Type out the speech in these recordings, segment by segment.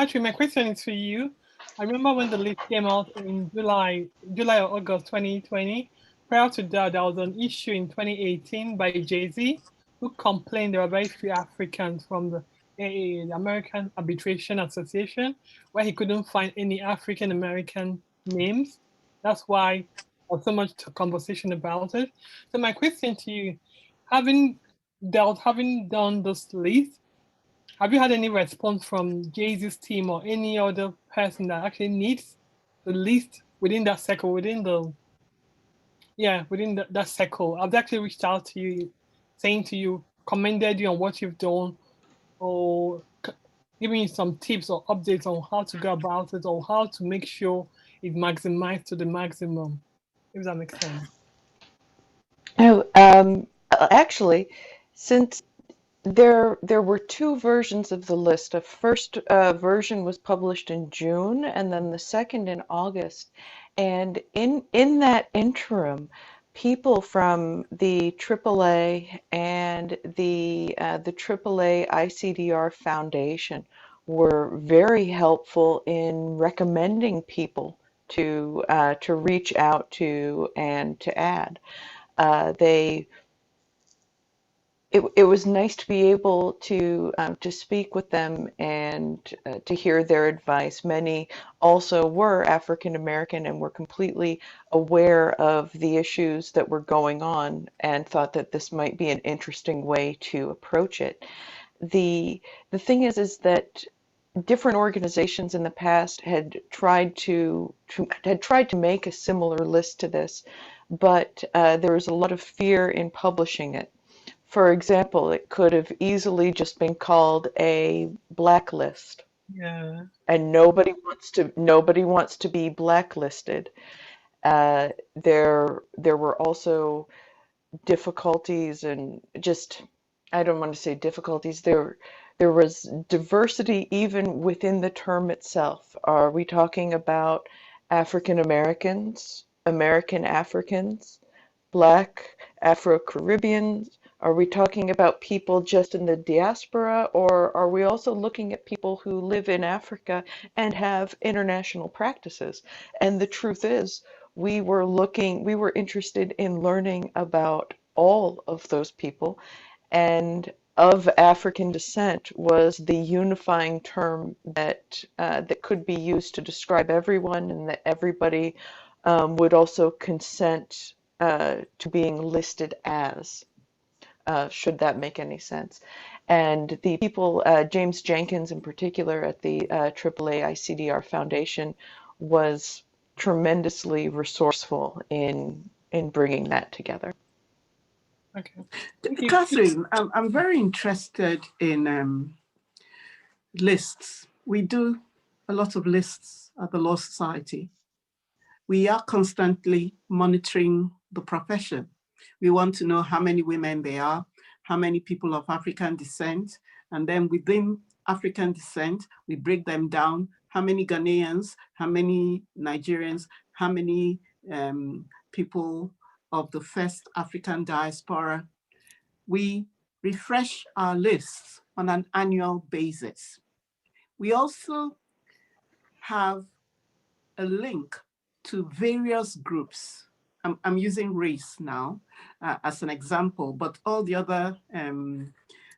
Katherine, my question is for you. I remember when the list came out in July or August 2020. Prior to that, there was an issue in 2018 by Jay-Z, who complained there were very few Africans from the AAA, the American Arbitration Association, where he couldn't find any African American names. That's why there was so much conversation about it. So my question to you, having done this list, have you had any response from Jay-Z's team or any other person that actually needs the list within that circle, within that circle? I've actually reached out to you, saying to you, commended you on what you've done, or giving you some tips or updates on how to go about it, or how to make sure it maximized to the maximum, if that makes sense. Oh, actually, since there were two versions of the list. A first version was published in June, and then the second in August. And in that interim, people from the AAA and the AAA ICDR Foundation were very helpful in recommending people to reach out to and to add. It was nice to be able to speak with them and to hear their advice. Many also were African American and were completely aware of the issues that were going on and thought that this might be an interesting way to approach it. The thing is that different organizations in the past had tried to make a similar list to this, but there was a lot of fear in publishing it. For example, it could have easily just been called a blacklist. Yeah. And nobody wants to be blacklisted. There were also difficulties, and just, I don't want to say difficulties, there was diversity even within the term itself. Are we talking about African Americans, American Africans, Black, Afro-Caribbeans? Are we talking about people just in the diaspora, or are we also looking at people who live in Africa and have international practices? And the truth is, we were interested in learning about all of those people, and of African descent was the unifying term that could be used to describe everyone, and that everybody would also consent to being listed as. Should that make any sense? And the people, James Jenkins in particular at the AAA ICDR Foundation, was tremendously resourceful in bringing that together. Okay. Katherine, I'm very interested in lists. We do a lot of lists at the Law Society. We are constantly monitoring the profession. We want to know how many women there are, how many people of African descent, and then within African descent, we break them down. How many Ghanaians, how many Nigerians, how many people of the first African diaspora. We refresh our lists on an annual basis. We also have a link to various groups. I'm using race now as an example, but all the other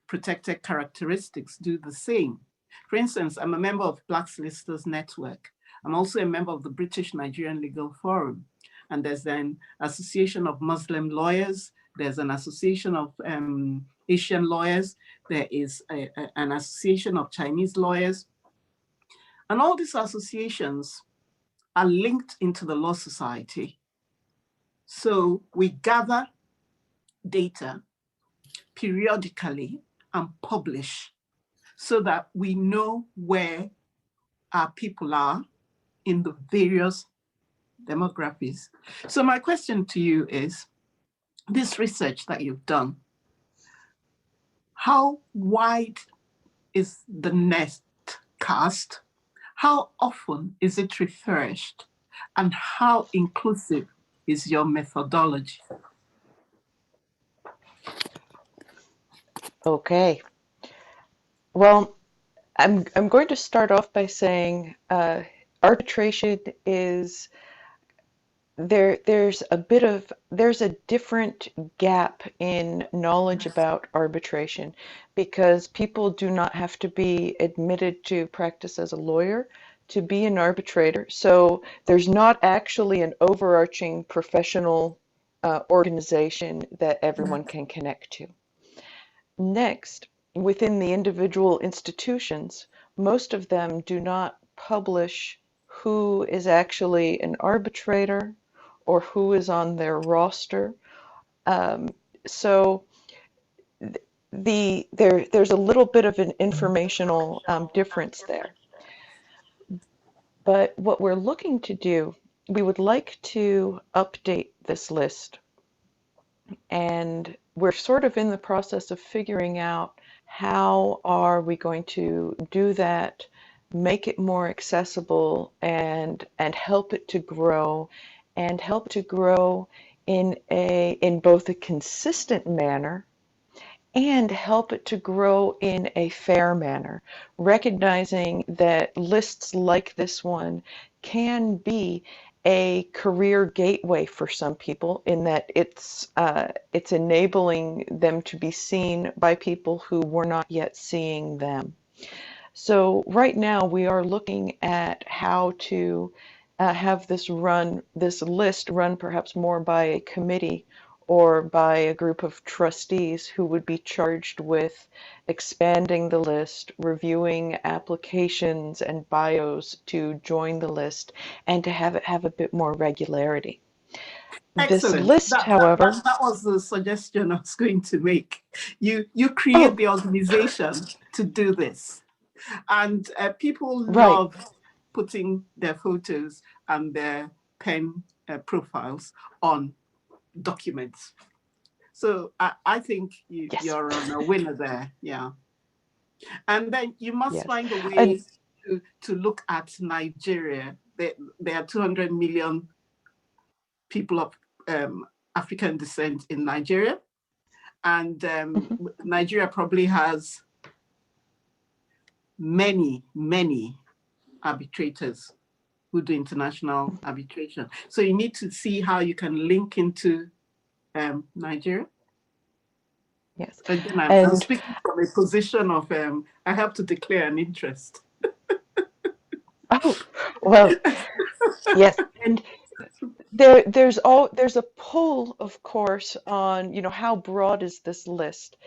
protected characteristics do the same. For instance, I'm a member of Black Solicitors Network. I'm also a member of the British Nigerian Legal Forum. And there's an association of Muslim lawyers. There's an association of Asian lawyers. There is an association of Chinese lawyers. And all these associations are linked into the Law Society. So we gather data periodically and publish so that we know where our people are in the various demographics. So my question to you is, this research that you've done, how wide is the net cast? How often is it refreshed? And how inclusive is your methodology? Okay. Well, I'm going to start off by saying arbitration is there's a different gap in knowledge about arbitration because people do not have to be admitted to practice as a lawyer to be an arbitrator. So there's not actually an overarching professional organization that everyone can connect to. Next, within the individual institutions, most of them do not publish who is actually an arbitrator or who is on their roster. So there's a little bit of an informational difference there. But what we're looking to do, we would like to update this list. And we're sort of in the process of figuring out how are we going to do that, make it more accessible and help it to grow in both a consistent manner and help it to grow in a fair manner, recognizing that lists like this one can be a career gateway for some people in that it's enabling them to be seen by people who were not yet seeing them. So right now we are looking at how to have this list run perhaps more by a committee or by a group of trustees who would be charged with expanding the list, reviewing applications and bios to join the list, and to have it have a bit more regularity. This Excellent. list, however, That was the suggestion I was going to make. You create the organization to do this. And people love putting their photos and their pen profiles on documents. So I think you're on a winner there. Yeah. And then you must find a way to look at Nigeria. There are 200 million people of African descent in Nigeria. And Nigeria probably has many, many arbitrators who do international arbitration. So you need to see how you can link into Nigeria. Yes. Again, I'm speaking from a position of, I have to declare an interest. Oh, well, yes. And there's a pull, of course, on, how broad is this list?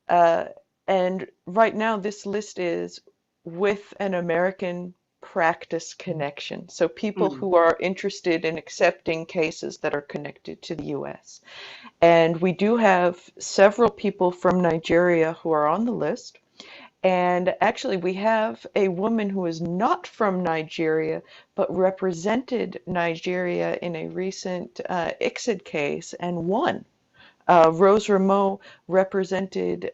And right now this list is with an American practice connection. So people who are interested in accepting cases that are connected to the US. And we do have several people from Nigeria who are on the list. And actually, we have a woman who is not from Nigeria, but represented Nigeria in a recent ICSID case and won. Rose Rameau represented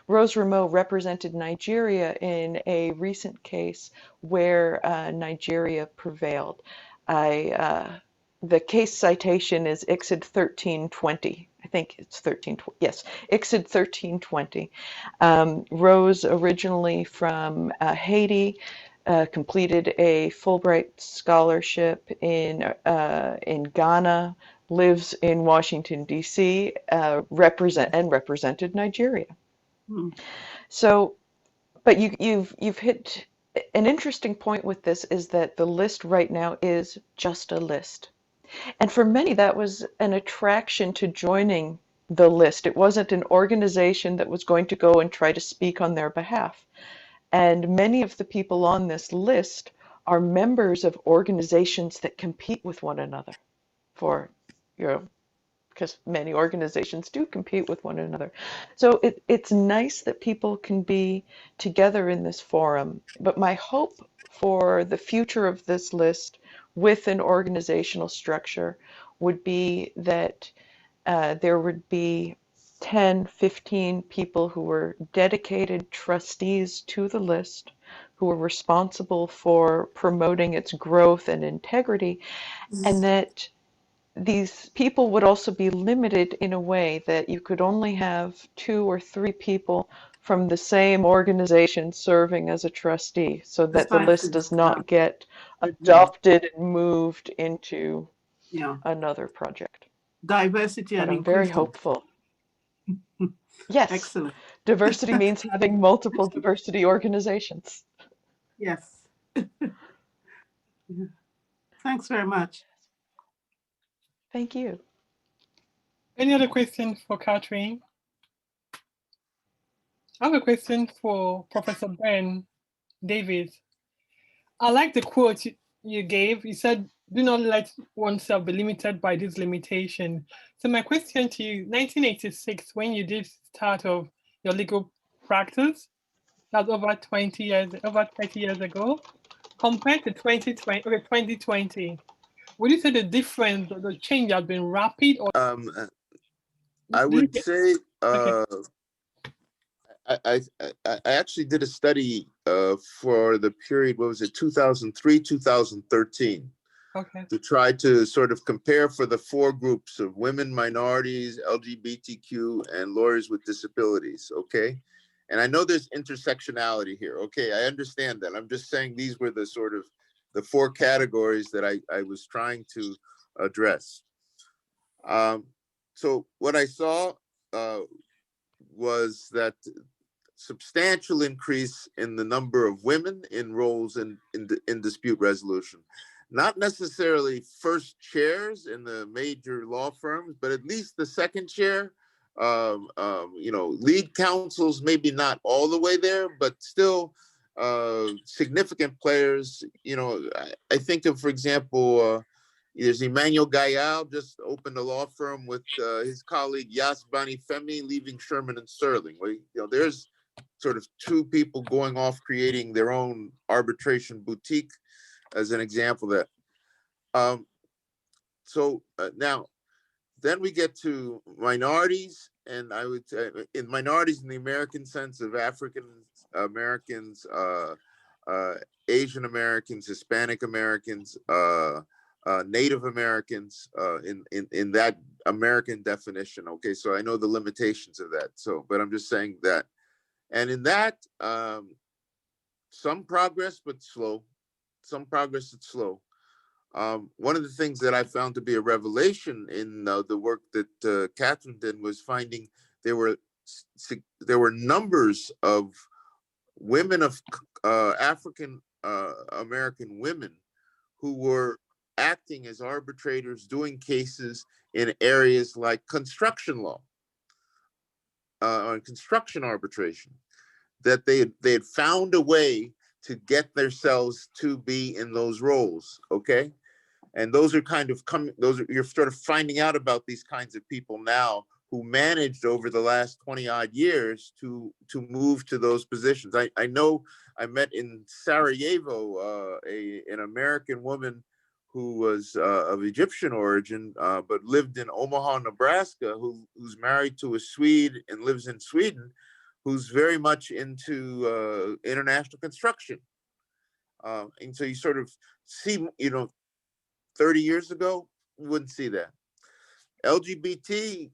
Rose Rameau represented Nigeria in a recent case where Nigeria prevailed. The case citation is ICSID 1320. I think it's 1320. Yes, ICSID 1320. Rose, originally from Haiti, completed a Fulbright scholarship in Ghana, lives in Washington, D.C., represented Nigeria. So, but you've hit an interesting point with this, is that the list right now is just a list. And for many, that was an attraction to joining the list. It wasn't an organization that was going to go and try to speak on their behalf. And many of the people on this list are members of organizations that compete with one another because many organizations do compete with one another. So it's nice that people can be together in this forum. But my hope for the future of this list with an organizational structure would be that there would be 10, 15 people who were dedicated trustees to the list, who were responsible for promoting its growth and integrity, and that these people would also be limited in a way that you could only have 2 or 3 people from the same organization serving as a trustee, so that the list Precisely. does Yeah. not get Yeah. adopted and moved into Yeah. another project. Diversity But and I'm very inclusion. hopeful. Yes, Excellent. diversity means having multiple diversity organizations. Yes. Yeah. Thanks very much. Thank you. Any other questions for Katherine? I have a question for Professor Ben Davis. I like the quote you gave. You said, do not let oneself be limited by this limitation. So my question to you, 1986, when you did start of your legal practice, that's over 20 years, over 30 years ago, compared to 2020, would you say the difference, the change has been rapid, or I would say okay. I actually did a study for the period, what was it, 2003, 2013, Okay. to try to sort of compare for the four groups of women, minorities, LGBTQ, and lawyers with disabilities, okay? And I know there's intersectionality here, okay? I understand that. I'm just saying these were the sort of the four categories that I was trying to address. So what I saw was that substantial increase in the number of women in roles in dispute resolution. Not necessarily first chairs in the major law firms, but at least the second chair, you know, lead counsels, maybe not all the way there, but still significant players. You know, I think of, for example, there's Emmanuel Gayal just opened a law firm with his colleague Yas Bani Femi, leaving Sherman and Sterling. Well, you know, there's sort of two people going off creating their own arbitration boutique, as an example of that. So now, then we get to minorities, and I would say in minorities in the American sense of African Americans, Asian Americans, Hispanic Americans, Native Americans, in that American definition. Okay, so I know the limitations of that. So, but I'm just saying that, and in that, some progress, but slow. Some progress, it's slow. One of the things that I found to be a revelation in the work that Katherine did was finding there were numbers of women of African American women who were acting as arbitrators, doing cases in areas like construction law, on construction arbitration, that they had found a way to get themselves to be in those roles. Okay. And those are kind of you're sort of finding out about these kinds of people now who managed over the last 20 odd years to move to those positions. I know I met in Sarajevo an American woman who was of Egyptian origin, but lived in Omaha, Nebraska, who's married to a Swede and lives in Sweden, who's very much into international construction. And so you sort of see, you know, 30 years ago, you wouldn't see that. LGBT,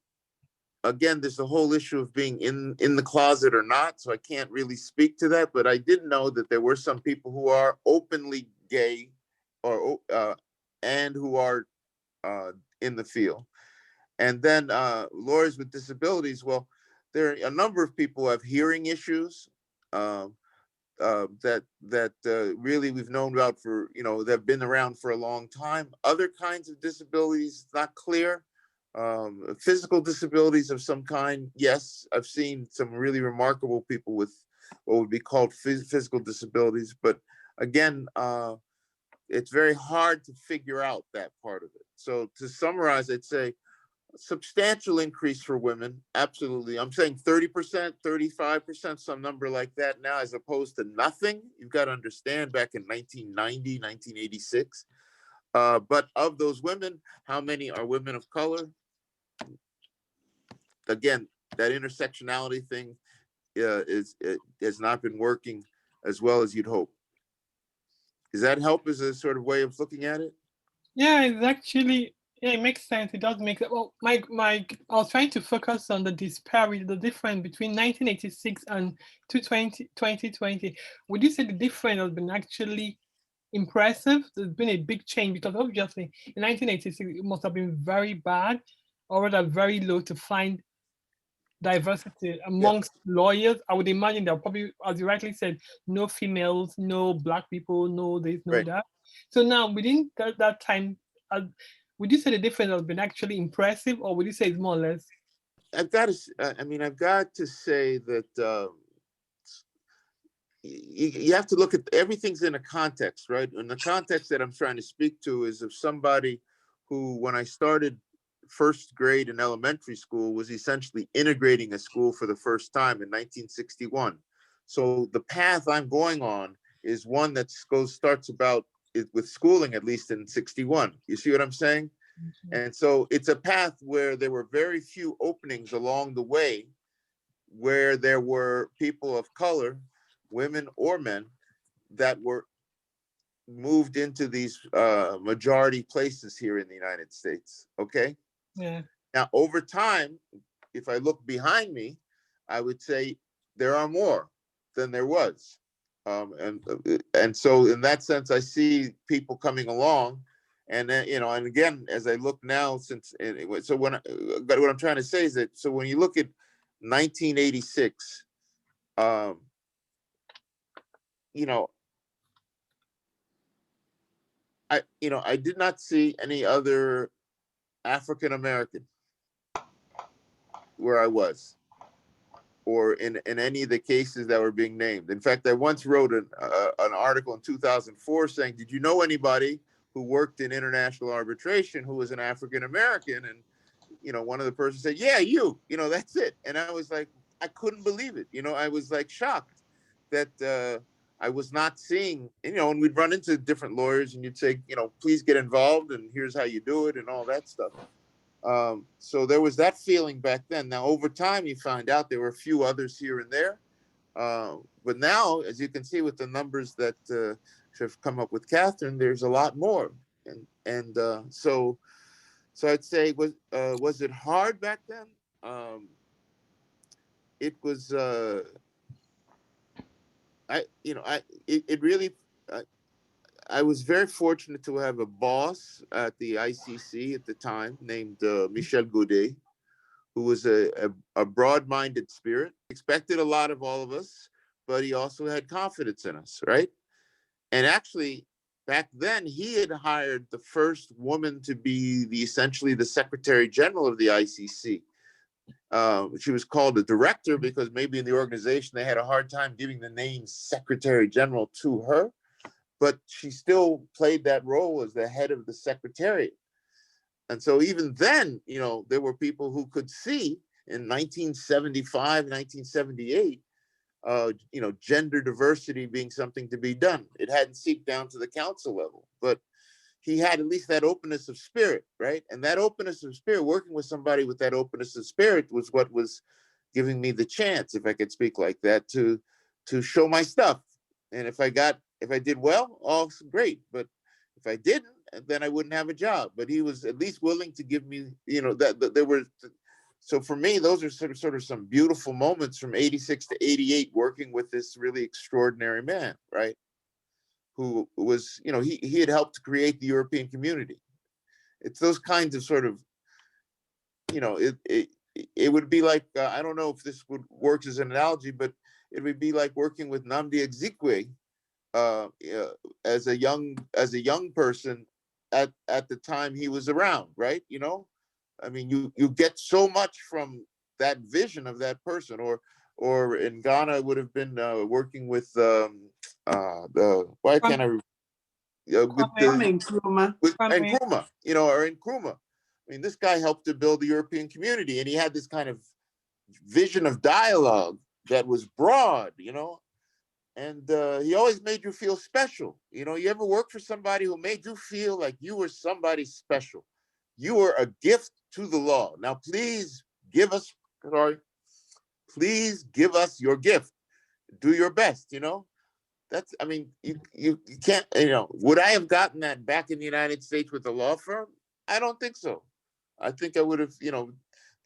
again, there's the whole issue of being in the closet or not, so I can't really speak to that, but I did know that there were some people who are openly gay or and who are in the field. And then lawyers with disabilities, well, there are a number of people who have hearing issues, that really we've known about for, you know, that have been around for a long time. Other kinds of disabilities, not clear. Physical disabilities of some kind, yes, I've seen some really remarkable people with what would be called physical disabilities, but again, it's very hard to figure out that part of it. So to summarize, I'd say substantial increase for women, absolutely. I'm saying 30%, 35%, some number like that now, as opposed to nothing. You've got to understand, back in 1990, 1986. But of those women, how many are women of color? Again, that intersectionality thing has not been working as well as you'd hope. Does that help as a sort of way of looking at it? Yeah, it's actually Yeah, it makes sense. It does make sense. Well, I was trying to focus on the disparity, the difference between 1986 and 2020. Would you say the difference has been actually impressive? There's been a big change because obviously in 1986 it must have been very bad, or rather very low to find diversity Yeah, amongst lawyers. I would imagine there are probably, as you rightly said, no females, no black people, no this, no right. that. So now within that time, uh, would you say the difference has been actually impressive, or would you say it's more or less? I've got to. I mean, I've got to say that you have to look at everything's in a context, right? And the context that I'm trying to speak to is of somebody who, when I started first grade in elementary school, was essentially integrating a school for the first time in 1961. So the path I'm going on is one that starts about with schooling, at least in 61. You see what I'm saying? And so it's a path where there were very few openings along the way where there were people of color, women or men, that were moved into these majority places here in the United States. Okay. Yeah. Now, over time, if I look behind me, I would say there are more than there was. And so in that sense, I see people coming along. And then, and again, as I look now, so but what I'm trying to say is that, so when you look at 1986, you know, I did not see any other African American where I was, or in any of the cases that were being named. In fact, I once wrote an article in 2004 saying, did you know anybody who worked in international arbitration who was an African American? And, one of the persons said, yeah, that's it. And I was like, I couldn't believe it. I was like shocked that I was not seeing, and we'd run into different lawyers and you'd say, please get involved and here's how you do it and all that stuff. So there was that feeling back then. Now, over time, you find out there were a few others here and there. But now, as you can see with the numbers that have come up with Katherine, there's a lot more. And so I'd say, was it hard back then? It was, it really, I was very fortunate to have a boss at the ICC at the time named Michel Gaudet, who was a broad-minded spirit, expected a lot of all of us, but he also had confidence in us, right? And actually, back then, he had hired the first woman to be essentially the Secretary General of the ICC. She was called the director because maybe in the organization they had a hard time giving the name Secretary General to her, but she still played that role as the head of the Secretariat. And so even then, there were people who could see in 1975, 1978, gender diversity being something to be done. It hadn't seeped down to the council level, but he had at least that openness of spirit, right? And that openness of spirit, working with somebody with that openness of spirit, was what was giving me the chance, if I could speak like that, to show my stuff. And if I did well, all great. But if I didn't, then I wouldn't have a job. But he was at least willing to give me, that there were. So for me, those are sort of some beautiful moments from 86 to 88, working with this really extraordinary man, right? Who was, he had helped create the European community. It's those kinds of sort of, it would be like, I don't know if this would work as an analogy, but it would be like working with Nnamdi Azikiwe as a young person at the time he was around, right? I mean, you get so much from that vision of that person. Or in Ghana, it would have been working with why can't I Kwame Nkrumah. and Nkrumah, or in Nkrumah. I mean, this guy helped to build the European community, and he had this kind of vision of dialogue that was broad, and he always made you feel special. You ever work for somebody who made you feel like you were somebody special? You were a gift to the law. Now, please give us your gift. Do your best, That's, I mean, you can't, would I have gotten that back in the United States with a law firm? I don't think so. I think I would have, there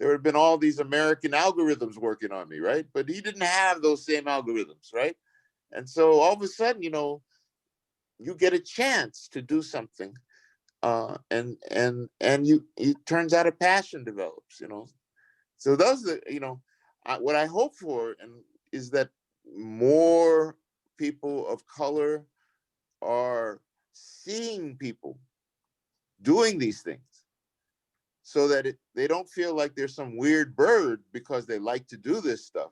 would have been all these American algorithms working on me, right? But he didn't have those same algorithms, right? And so all of a sudden, you get a chance to do something, and it turns out a passion develops, So those are, what I hope for, is that more people of color are seeing people doing these things, so that they don't feel like they're some weird bird because they like to do this stuff,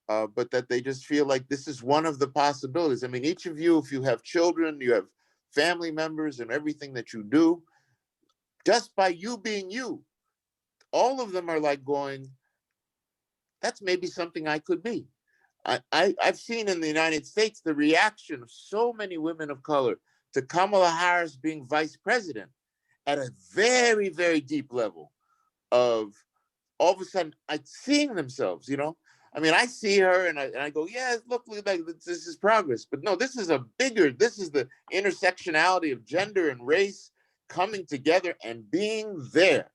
but that they just feel like this is one of the possibilities. I mean, each of you, if you have children, you have family members, and everything that you do, just by you being you, all of them are like going, that's maybe something I could be. I've seen in the United States the reaction of so many women of color to Kamala Harris being vice president at a very, very deep level of all of a sudden seeing themselves, I mean, I see her and I go, yeah, look like this is progress. But no, this is this is the intersectionality of gender and race coming together and being there,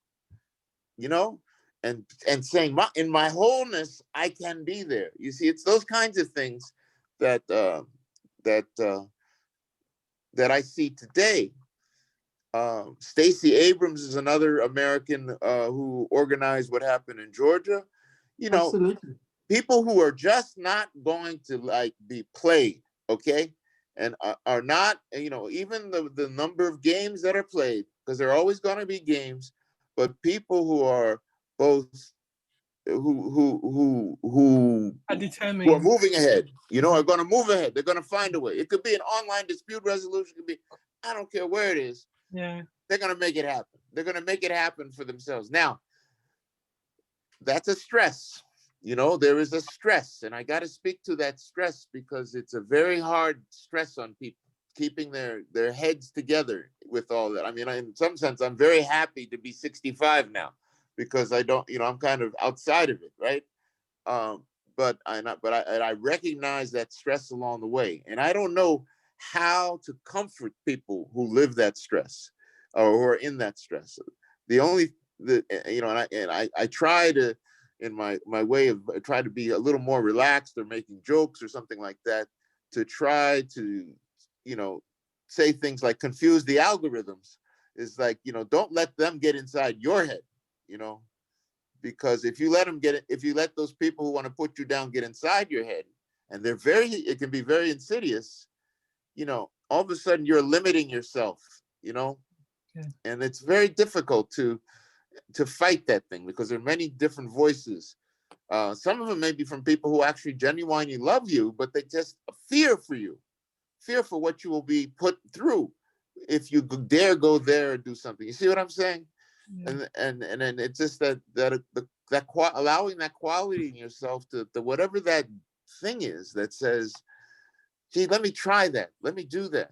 and saying, in my wholeness, I can be there. You see, it's those kinds of things that I see today. Stacey Abrams is another American who organized what happened in Georgia. Absolutely. People who are just not going to be played, okay, and are not, even the number of games that are played, because there are always going to be games, but people who are both who Are are determined. moving ahead, are going to move ahead. They're going to find a way. It could be an online dispute resolution. It could be, I don't care where it is. Yeah. They're going to make it happen. They're going to make it happen for themselves. Now, that's a stress. There is a stress, and I got to speak to that stress because it's a very hard stress on people, keeping their heads together with all that. I mean, in some sense, I'm very happy to be 65 now, because I don't, I'm kind of outside of it, right? But I recognize that stress along the way, and I don't know how to comfort people who live that stress or who are in that stress. I try to, in my way of, try to be a little more relaxed or making jokes or something like that, to try to, say things like confuse the algorithms, is like, don't let them get inside your head, because if you let those people who want to put you down get inside your head, and it can be very insidious, all of a sudden you're limiting yourself, Yeah. and it's very difficult to fight that thing, because there are many different voices. Some of them may be from people who actually genuinely love you, but they just fear for what you will be put through if you dare go there or do something. You see what I'm saying? Yeah. And then it's just that allowing that quality in yourself to whatever that thing is that says, gee, let me try that. Let me do that.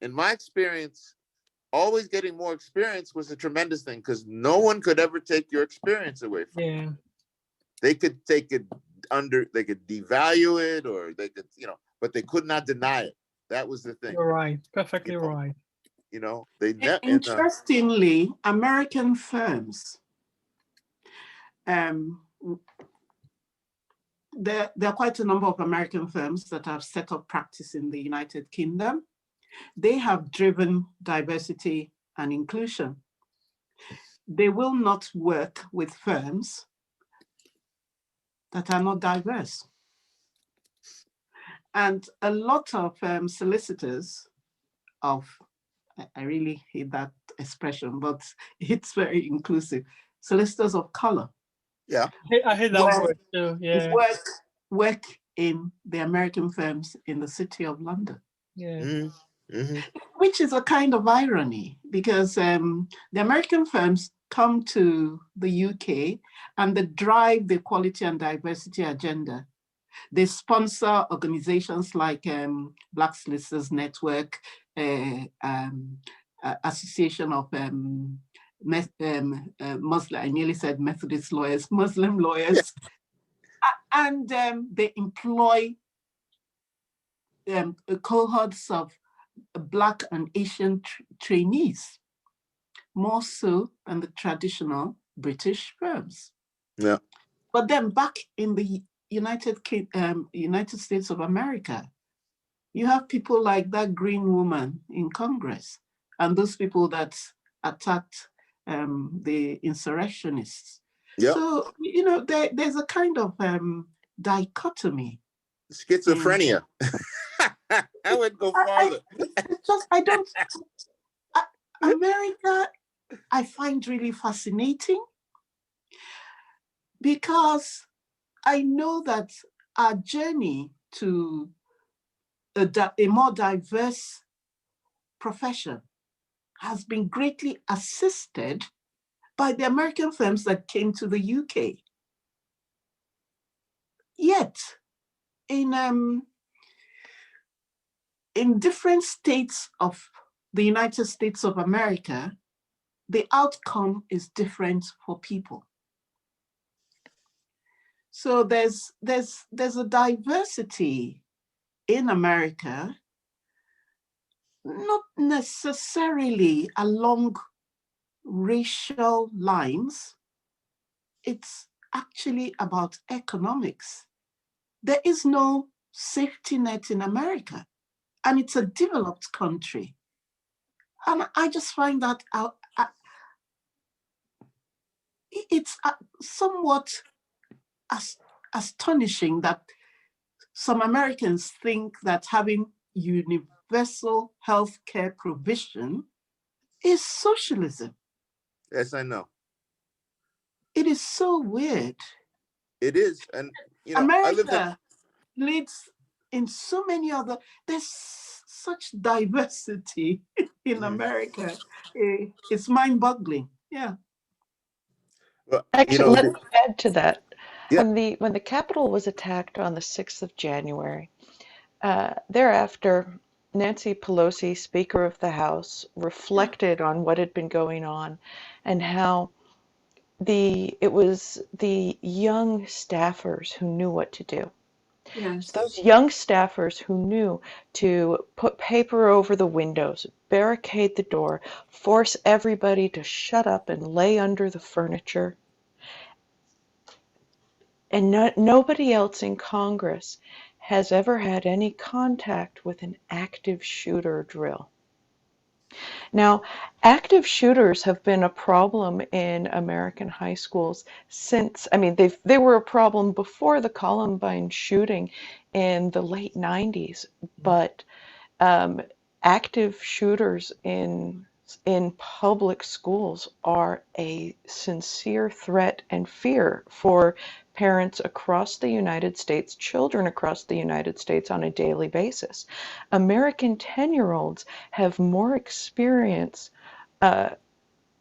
In my experience, always getting more experience was a tremendous thing, because no one could ever take your experience away from you. They could take it they could devalue it, or they could, but they could not deny it. That was the thing. You're right. Perfectly right. Interestingly, American firms, there are quite a number of American firms that have set up practice in the United Kingdom. They have driven diversity and inclusion. They will not work with firms that are not diverse. And a lot of solicitors I really hate that expression, but it's very inclusive, solicitors of color. Yeah. I hate that word too. Yeah. Work in the American firms in the City of London. Yeah. Mm-hmm. Which is a kind of irony, because the American firms come to the UK and they drive the equality and diversity agenda. They sponsor organizations like Black Solicitors Network, Association of Muslim, I nearly said Methodist lawyers, Muslim lawyers, and they employ cohorts of Black and Asian trainees. more so than the traditional British firms. Yeah. But then back in the United States of America, you have people like that green woman in Congress and those people that attacked the insurrectionists. Yep. So, there's a kind of dichotomy. Schizophrenia. I would go farther. America, I find really fascinating because I know that our journey to a more diverse profession has been greatly assisted by the American firms that came to the UK. Yet, in different states of the United States of America, the outcome is different for people. So there's a diversity in America, not necessarily along racial lines. It's actually about economics. There is no safety net in America, and it's a developed country. And I just find that it's somewhat astonishing that some Americans think that having universal health care provision is socialism. Yes, I know. It is so weird. It is. And, America leads in so many other, there's such diversity in America. It's mind-boggling. Yeah. Well, Actually, let me add to that. Yeah. When the Capitol was attacked on the 6th of January, thereafter, Nancy Pelosi, Speaker of the House, reflected on what had been going on and how it was the young staffers who knew what to do. Yes. So those young staffers who knew to put paper over the windows, barricade the door, force everybody to shut up and lay under the furniture. And nobody else in Congress has ever had any contact with an active shooter drill. Now, active shooters have been a problem in American high schools since, they were a problem before the Columbine shooting in the late 90s, but active shooters in public schools are a sincere threat and fear for parents across the United States, children across the United States on a daily basis. American 10-year-olds have more experience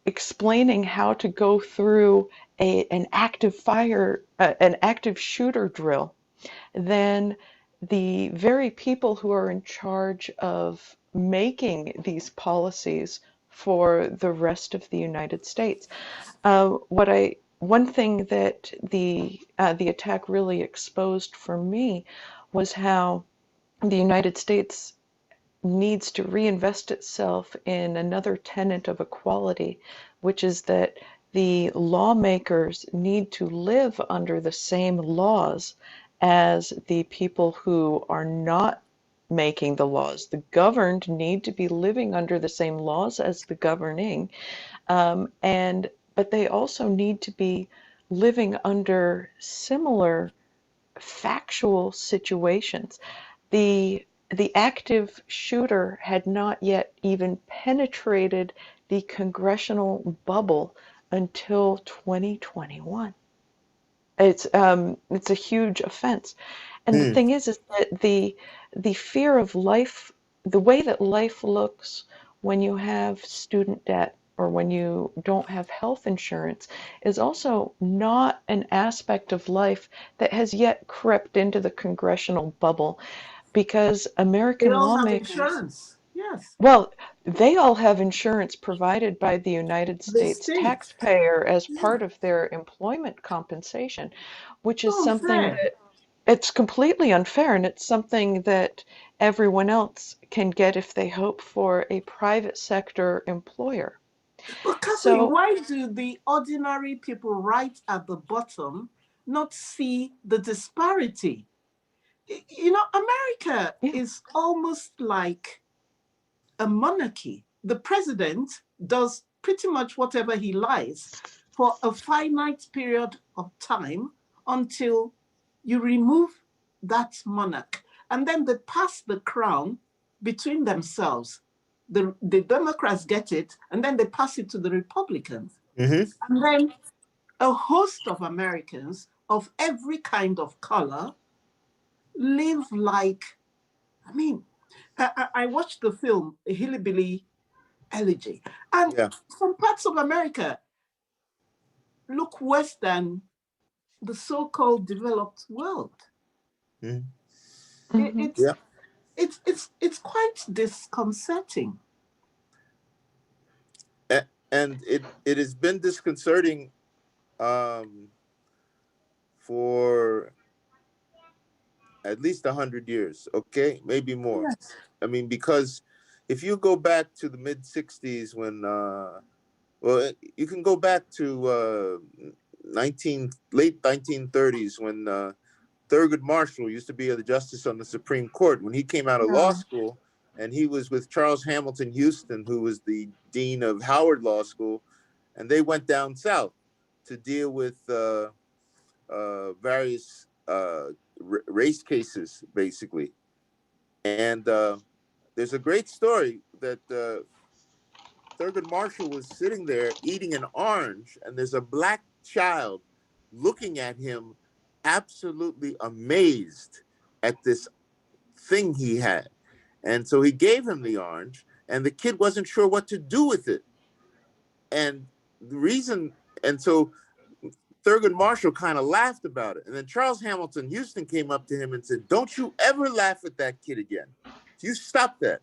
explaining how to go through an active shooter drill than the very people who are in charge of making these policies for the rest of the United States. One thing that the attack really exposed for me was how the United States needs to reinvest itself in another tenet of equality, which is that the lawmakers need to live under the same laws as the people who are not making the laws. The governed need to be living under the same laws as the governing, but they also need to be living under similar factual situations. The active shooter had not yet even penetrated the congressional bubble until 2021. It's a huge offense. And the thing is that the fear of life, the way that life looks when you have student debt or when you don't have health insurance is also not an aspect of life that has yet crept into the congressional bubble, because American lawmakers have insurance. Yes. Well, they all have insurance provided by the United States taxpayer as part of their employment compensation, which is something that it's completely unfair, and it's something that everyone else can get if they hope for a private sector employer. But Catherine, So, why do the ordinary people right at the bottom not see the disparity? You know, America yeah. is almost like a monarchy. The president does pretty much whatever he likes for a finite period of time until you remove that monarch. And then they pass the crown between themselves. The Democrats get it, and then they pass it to the Republicans. Mm-hmm. And then a host of Americans of every kind of color live like, I mean, I watched the film Hillbilly Elegy, and Yeah. some parts of America look worse than the so-called developed world. Mm-hmm. It, Mhm. it's Yeah. it's quite disconcerting. And it has been disconcerting um, for at least 100 years, okay, maybe more. Yes. I mean, because if you go back to the mid 60s when well, you can go back to late 1930s when Thurgood Marshall used to be the justice on the Supreme Court. When he came out of law Yeah. school, and he was with Charles Hamilton Houston, who was the dean of Howard Law School, and they went down south to deal with various race cases, basically. And there's a great story that Thurgood Marshall was sitting there eating an orange, and there's a black child looking at him, absolutely amazed at this thing he had. And so he gave him the orange, and the kid wasn't sure what to do with it. And the reason, and so Thurgood Marshall kind of laughed about it. And then Charles Hamilton Houston came up to him and said, "Don't you ever laugh at that kid again. You stop that.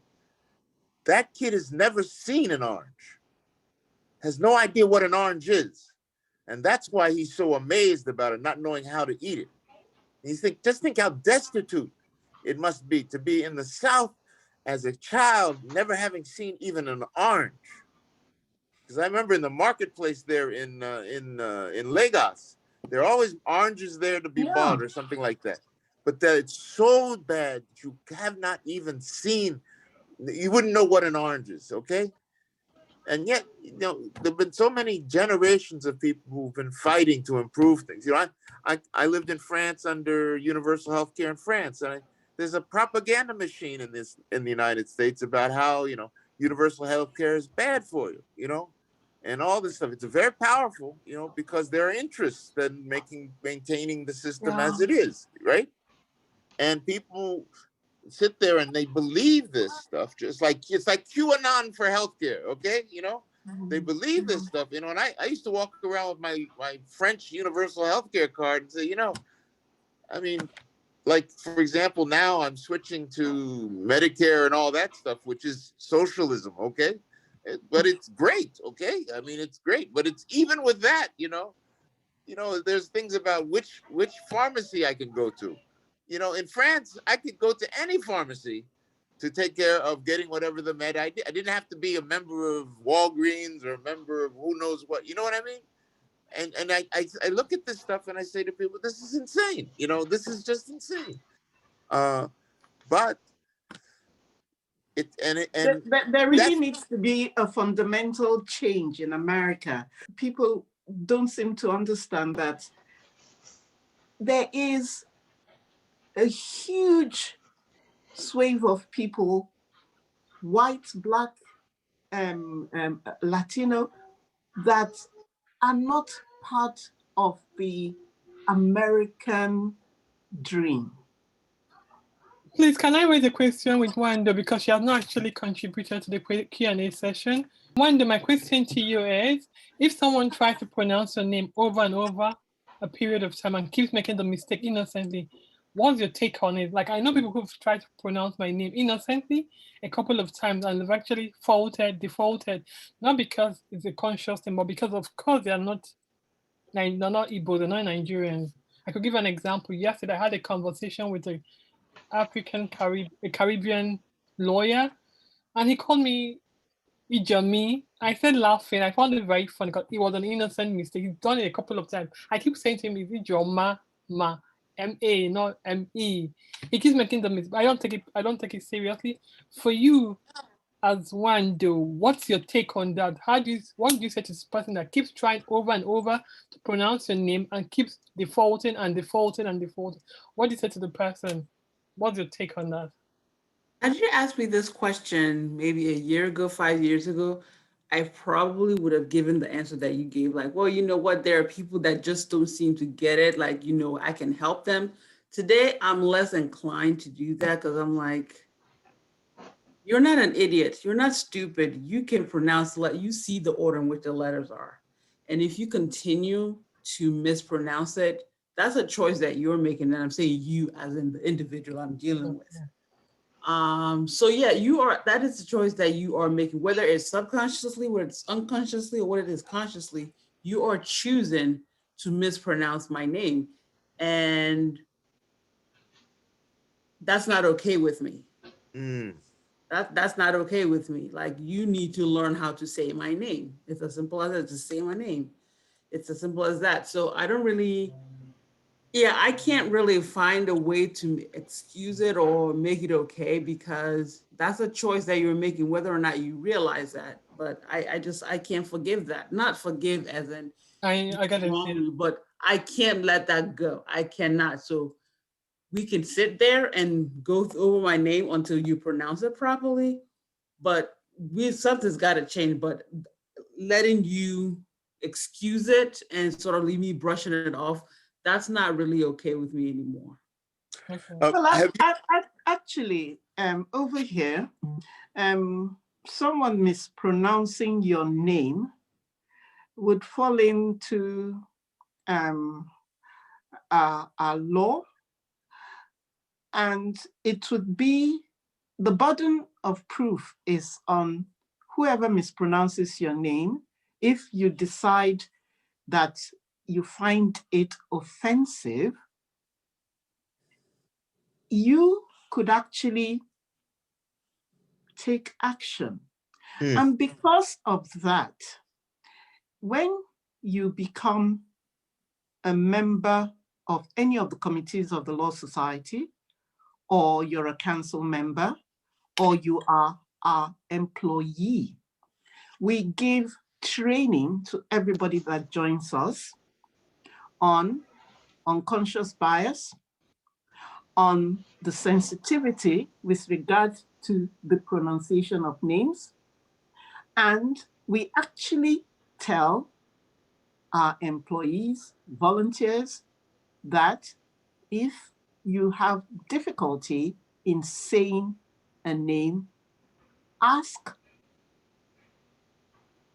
That kid has never seen an orange, has no idea what an orange is. And that's why he's so amazed about it, not knowing how to eat it." And just think how destitute it must be to be in the South as a child, never having seen even an orange. Because I remember in the marketplace there in Lagos, there are always oranges there to be Yeah. bought or something like that. But that it's so bad that you have not even seen, you wouldn't know what an orange is, okay? And yet, you know, there've been so many generations of people who've been fighting to improve things. You know, I lived in France under universal health care in France, and there's a propaganda machine in the United States about how, you know, universal health care is bad for you, you know, and all this stuff. It's very powerful, you know, because there are interests in maintaining the system Yeah. as it is, right? And people sit there and they believe this stuff, just like it's like QAnon for healthcare, okay? You know, they believe this stuff, you know. And I used to walk around with my French universal healthcare card and say, you know, I mean, like for example, now I'm switching to Medicare and all that stuff, which is socialism, okay? But it's great, okay? I mean, it's great, but it's even with that, you know, there's things about which pharmacy I can go to. You know, in France, I could go to any pharmacy to take care of getting whatever the med I did. I didn't have to be a member of Walgreens or a member of who knows what. You know what I mean? And I look at this stuff and I say to people, this is insane. You know, this is just insane. But and There really that's needs to be a fundamental change in America. People don't seem to understand that there is a huge swathe of people, white, black, Latino, that are not part of the American dream. Please, can I raise a question with Nwa'ndo because she has not actually contributed to the Q&A session? Nwa'ndo, my question to you is, if someone tries to pronounce your name over and over a period of time and keeps making the mistake innocently, what's your take on it? Like, I know people who've tried to pronounce my name innocently a couple of times and they've actually defaulted, not because it's a conscious thing, but because of course they're not Igbo, they're not Nigerians. I could give an example. Yesterday, I had a conversation with a Caribbean lawyer, and he called me Ijeoma I said laughing. I found it very funny because it was an innocent mistake. He's done it a couple of times. I keep saying to him, "Is it your ma, M-A, not M-E?" He keeps making the mistake. I don't take it seriously. For you, as Nwa'ndo, what's your take on that? What do you say to this person that keeps trying over and over to pronounce your name and keeps defaulting and defaulting and defaulting? What do you say to the person? What's your take on that? Had you asked me this question maybe a year ago, 5 years ago, I probably would have given the answer that you gave, like, well, you know what, there are people that just don't seem to get it, like, you know, I can help them. Today, I'm less inclined to do that because I'm like, you're not an idiot, you're not stupid, you can pronounce, you see the order in which the letters are. And if you continue to mispronounce it, that's a choice that you're making, and I'm saying you as in the individual I'm dealing with. So yeah, that is the choice that you are making, whether it's subconsciously, whether it's unconsciously, or whether it is consciously, you are choosing to mispronounce my name. And that's not okay with me. That's not okay with me. Like, you need to learn how to say my name. It's as simple as that, to say my name. It's as simple as that. So I don't really, I can't really find a way to excuse it or make it okay, because that's a choice that you're making, whether or not you realize that. But I can't forgive that. Not forgive as in I got it. wrongly, but I can't let that go. I cannot. So we can sit there and go over my name until you pronounce it properly, but something's got to change. But letting you excuse it and sort of leave me brushing it off, that's not really okay with me anymore. Okay. Well, actually, over here, someone mispronouncing your name would fall into a law, and it would be, the burden of proof is on whoever mispronounces your name. If you decide that you find it offensive, you could actually take action. And because of that, when you become a member of any of the committees of the Law Society, or you're a council member, or you are our employee, we give training to everybody that joins us on unconscious bias, on the sensitivity with regard to the pronunciation of names. And we actually tell our employees, volunteers, that if you have difficulty in saying a name, ask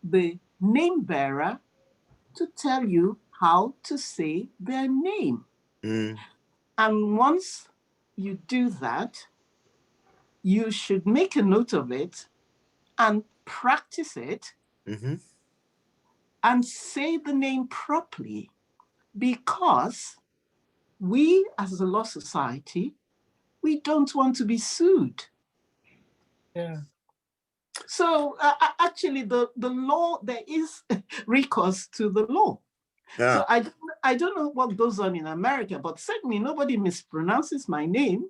the name bearer to tell you how to say their name. And once you do that, you should make a note of it and practice it and say the name properly, because we as a law society, we don't want to be sued. Yeah. So actually the law, there is recourse to the law. Yeah. So I don't know what goes on in America, but certainly nobody mispronounces my name.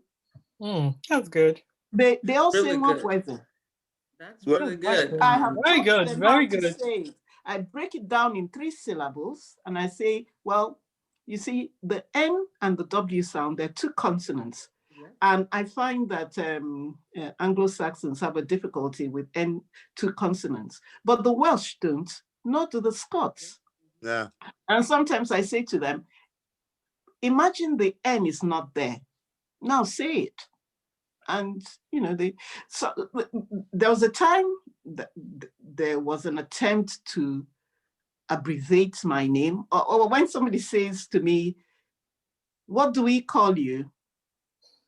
That's good. They all really say Nwabueze. That's really good. I have very taught good, them very how to good. say it. I break it down in 3 syllables, and I say, well, you see, the N and the W sound, they're 2 consonants. Yeah. And I find that Anglo-Saxons have a difficulty with 2 consonants, but the Welsh don't, nor do the Scots. Yeah. And sometimes I say to them, imagine the N is not there. Now say it. And, you know, there was a time that there was an attempt to abbreviate my name, or when somebody says to me, what do we call you?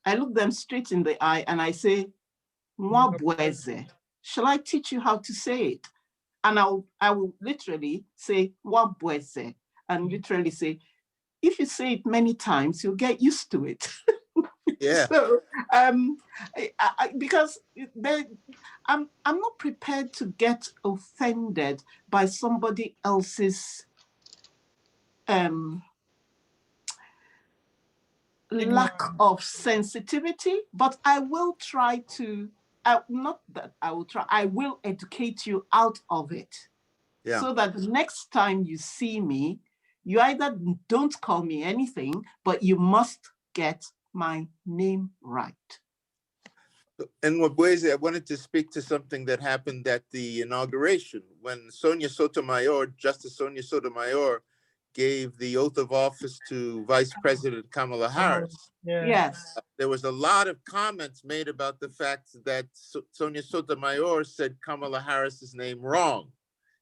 I look them straight in the eye and I say, Nwabueze. Shall I teach you how to say it? And I will literally say Nwabueze, and literally say, if you say it many times, you'll get used to it. Yeah. So, because I'm not prepared to get offended by somebody else's lack of sensitivity, but I will try to, not that I will try, I will educate you out of it. Yeah. So that the next time you see me, you either don't call me anything, but you must get my name right. And Nwabueze, I wanted to speak to something that happened at the inauguration when Justice Sonia Sotomayor gave the oath of office to Vice President Kamala Harris. Yes. There was a lot of comments made about the fact that Sonia Sotomayor said Kamala Harris's name wrong,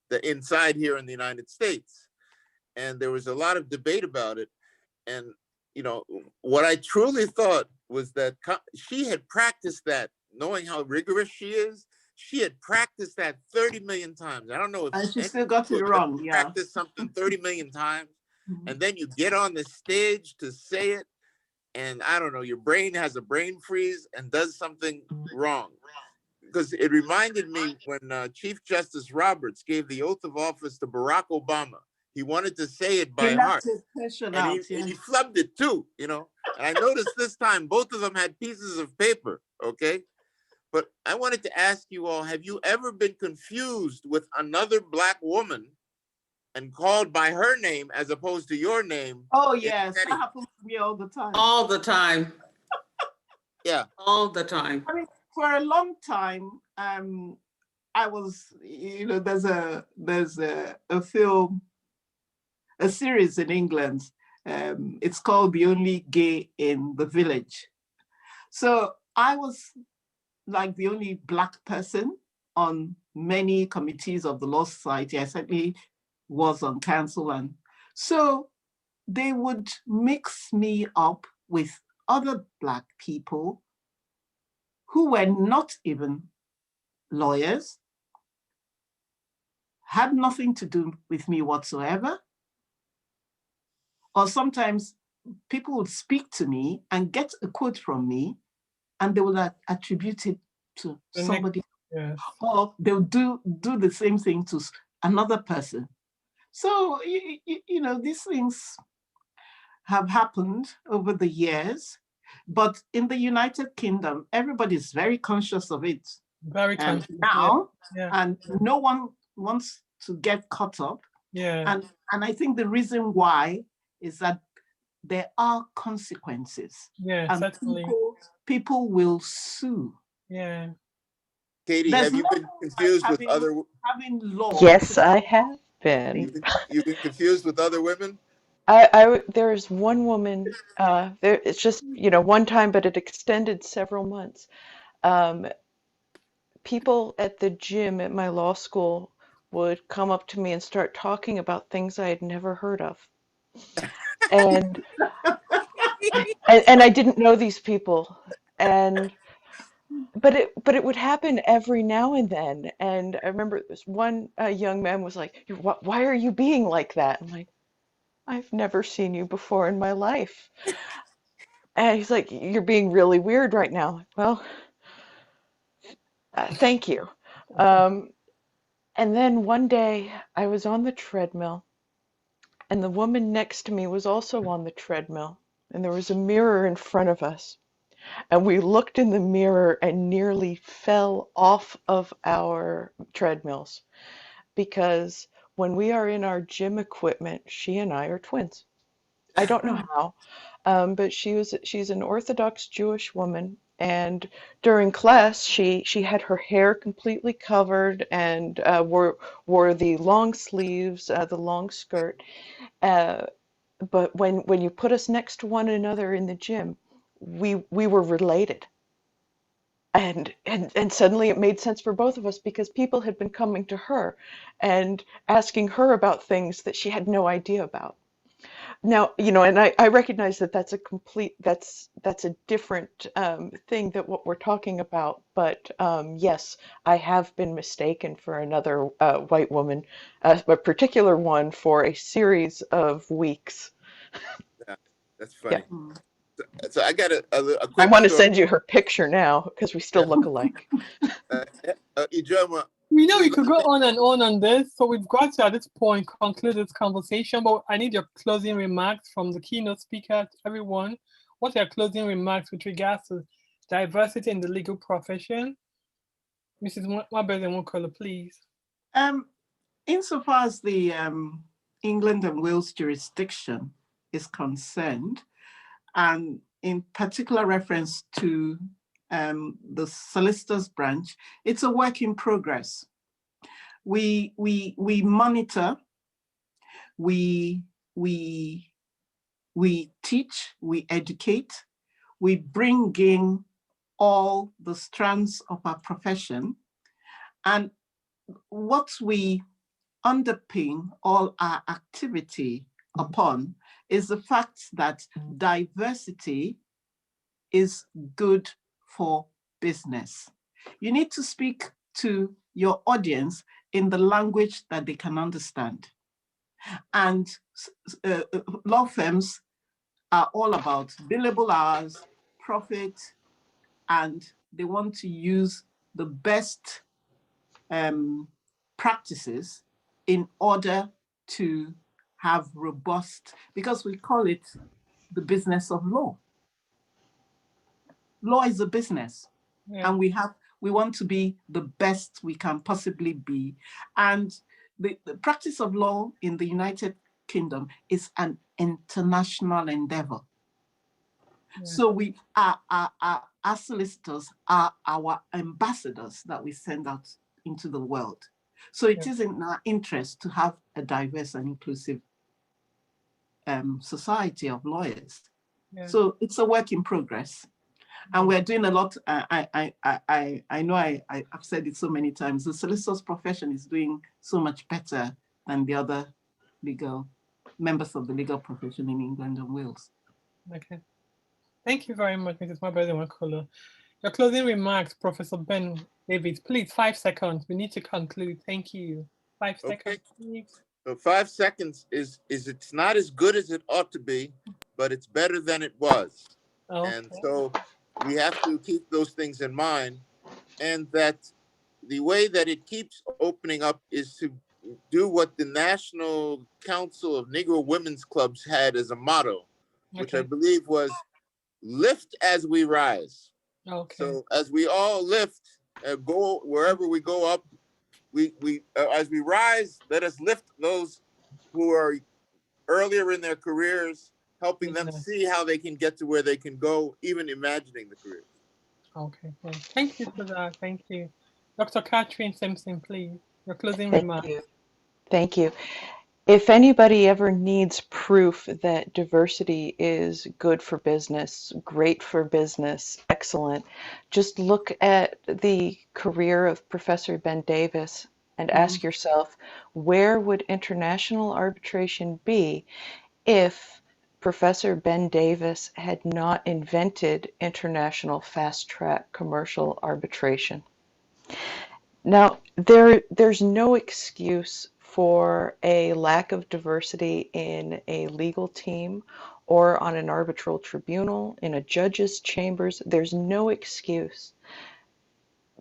the inside here in the United States. And there was a lot of debate about it. And, you know, what I truly thought was that she had practiced that, knowing how rigorous she is. She had practiced that 30 million times. I don't know if and she still got it wrong. Yeah. Practiced something 30 million times, and then you get on the stage to say it, and I don't know, your brain has a brain freeze and does something wrong. Because it reminded me when Chief Justice Roberts gave the oath of office to Barack Obama. He wanted to say it by heart, and he flubbed it too, you know. And I noticed this time both of them had pieces of paper, okay? But I wanted to ask you all, have you ever been confused with another Black woman and called by her name as opposed to your name? Oh, yes, that happens to me all the time. All the time. Yeah. All the time. I mean, for a long time, I was, you know, there's a film, a series in England. It's called The Only Gay in the Village. So I was like the only Black person on many committees of the Law Society. I certainly was on council. And so they would mix me up with other Black people who were not even lawyers, had nothing to do with me whatsoever. Or sometimes people would speak to me and get a quote from me, and they would attribute it to somebody. Yes. Or they'll do the same thing to another person. So, you know, these things have happened over the years, but in the United Kingdom, everybody's very conscious of it. Very conscious now, and no one wants to get caught up. Yeah. And I think the reason why is that there are consequences. Yeah, and certainly. People will sue. Yeah. Katie, have you been confused with other? Having law. Yes, I have been. You've been confused with other women? There's one woman, it's just, you know, one time, but it extended several months. People at the gym at my law school would come up to me and start talking about things I had never heard of. And I didn't know these people. But it would happen every now and then. And I remember this one young man was like, "Why are you being like that?" I'm like, "I've never seen you before in my life." And he's like, "You're being really weird right now." Well, thank you. And then one day I was on the treadmill, and the woman next to me was also on the treadmill, and there was a mirror in front of us. And we looked in the mirror and nearly fell off of our treadmills, because when we are in our gym equipment, she and I are twins. I don't know how, but she's an Orthodox Jewish woman, and during class she had her hair completely covered and wore the long sleeves, the long skirt. But when you put us next to one another in the gym, we were related. And suddenly it made sense for both of us, because people had been coming to her and asking her about things that she had no idea about. Now, you know, and I recognize that that's a different thing than what we're talking about. But yes, I have been mistaken for another white woman, a particular one, for a series of weeks. Yeah, that's funny. So I got a I quick want to story. send you her picture now because we still look alike. Ijeoma, We know we please. could go on this, so we've got to at this point conclude this conversation, but I need your closing remarks from the keynote speaker, everyone. What are your closing remarks with regards to diversity in the legal profession? Mrs. Nwabueze Nwokolo, please. Insofar as the England and Wales jurisdiction is concerned, and in particular reference to the solicitors branch, it's a work in progress. We monitor, we teach, we educate, we bring in all the strands of our profession, and what we underpin all our activity upon is the fact that diversity is good for business. You need to speak to your audience in the language that they can understand. And law firms are all about billable hours, profit, and they want to use the best practices in order to have robust, because we call it the business of law. Law is a business, and we want to be the best we can possibly be. And the practice of law in the United Kingdom is an international endeavor. So we are our solicitors are our ambassadors that we send out into the world. So it is in our interest to have a diverse and inclusive society of lawyers. So it's a work in progress, and we're doing a lot. I know I've said it so many times. The solicitor's profession is doing so much better than the other legal members of the legal profession in England and Wales. Okay. Thank you very much, Mrs. Nwabueze Nwokolo. Your closing remarks, Professor Ben Davis, please, 5 seconds. We need to conclude. Thank you. 5 seconds, please. So 5 seconds is it's not as good as it ought to be, but it's better than it was. Okay. And so we have to keep those things in mind, and that the way that it keeps opening up is to do what the National Council of Negro Women's Clubs had as a motto, which I believe was lift as we rise. Okay. So as we all lift, go wherever we go up, we as we rise, let us lift those who are earlier in their careers, helping them see how they can get to where they can go, even imagining the careers. Okay, thank you for that. Thank you. Dr. Katherine Simpson, please, your closing remarks. Thank you. If anybody ever needs proof that diversity is good for business, great for business, excellent, just look at the career of Professor Ben Davis and ask yourself, where would international arbitration be if Professor Ben Davis had not invented international fast-track commercial arbitration? Now, there's no excuse for a lack of diversity in a legal team or on an arbitral tribunal, in a judge's chambers. There's no excuse.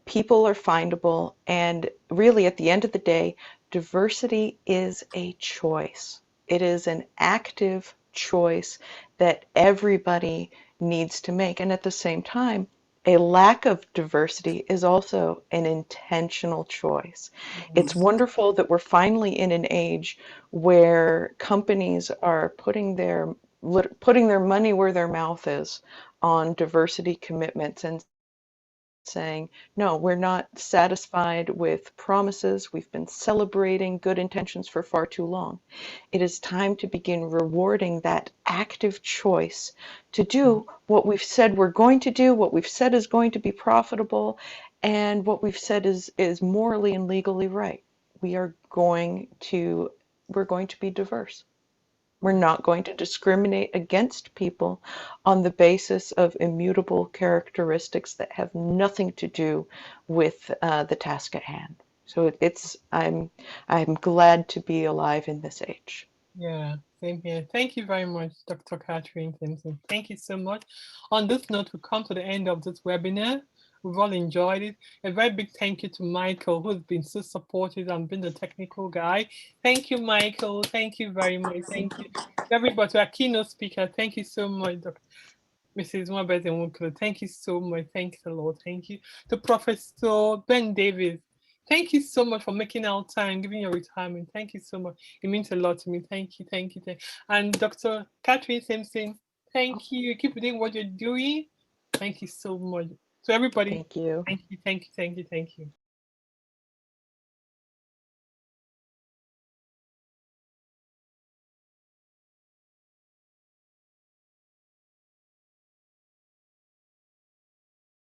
People are findable, and really at the end of the day, diversity is a choice. It is an active choice that everybody needs to make, and at the same time, a lack of diversity is also an intentional choice. It's wonderful that we're finally in an age where companies are putting their money where their mouth is on diversity commitments and saying, no, we're not satisfied with promises. We've been celebrating good intentions for far too long. It is time to begin rewarding that active choice to do what we've said we're going to do, what we've said is going to be profitable, and what we've said is morally and legally right. We're going to be diverse. We're not going to discriminate against people on the basis of immutable characteristics that have nothing to do with the task at hand. So I'm glad to be alive in this age. Yeah, same here. Thank you very much, Dr. Katherine Simpson. Thank you so much. On this note, we come to the end of this webinar. We've all enjoyed it. A very big thank you to Michael, who's been so supportive and been the technical guy. Thank you, Michael. Thank you very much. Thank you, everybody. Our keynote speaker. Thank you so much, Mrs. Nwabueze Nwokolo. Thank you so much. Thank you, Lord. Thank you to Professor Ben Davis. Thank you so much for making our time, giving your retirement. Thank you so much. It means a lot to me. Thank you, thank you, thank you. And Dr. Katherine Simpson, thank you. Keep doing what you're doing. Thank you so much. So everybody, Thank you. thank you, thank you, thank you, thank you.